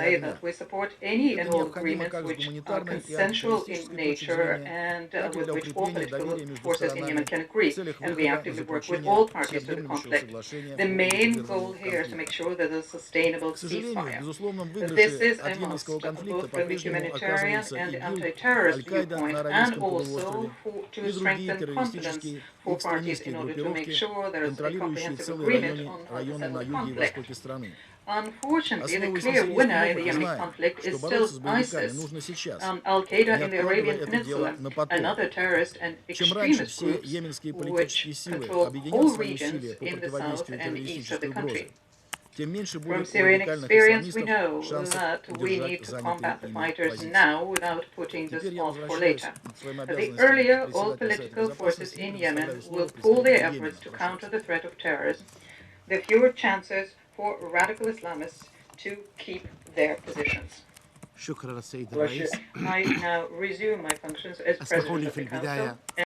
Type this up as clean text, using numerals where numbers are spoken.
say огня. that we support any and Это all необходимо agreements как с which are гуманитарной и consensual in антитеррористической точек nature зрения, and так и with для which all укрепления political доверия между forces in Yemen сторонами can в agree, целях and we выхода на actively work with заключение all parties to the всеобъемлющего conflict. соглашения The по main goal урегулированию here is to make конфликта. sure that a sustainable К сожалению, в ceasefire. безусловном This выигрыше is от a йеменского must, конфликта both from the по-прежнему humanitarian оказывается and the ИГИЛ, anti-terrorist Аль-Каида на viewpoint, and Аравийском also полуострове to и другие strengthen confidence террористические и for parties in экстремистские order to make группировки, sure there is a контролирующие comprehensive целые agreement районы on how to на settle юге и conflict. востоке страны. Unfortunately, the Основываясь на clear winner in the сирийском опыте, Yemeni знаем, conflict что is бороться still с боевиками ISIS, нужно сейчас, Al-Qaeda не in the откладывая Arabian это дело Peninsula, на and потом. other terrorist and Чем раньше extremist все groups йеменские политические which силы control объединят whole свои regions усилия по in the south противодействию and east of террористической the угрозе, country. тем меньше From будет у Syrian радикальных experience, we исламистов know шансов that we удержать need to занятые combat the ими fighters позиции. now without putting this Теперь я off for возвращаюсь later. к своим The обязанностям earlier, all председателя Совета political forces Безопасности и in предоставляю Yemen will слово pool their представителю efforts Йемена. to Прошу counter вас. the threat of terrorism. There are fewer chances for radical Islamists to keep their positions. شكرا السيد الله يشفيك. الرئيس. I now resume my functions as اسمحوا President لي of في the Council. البداية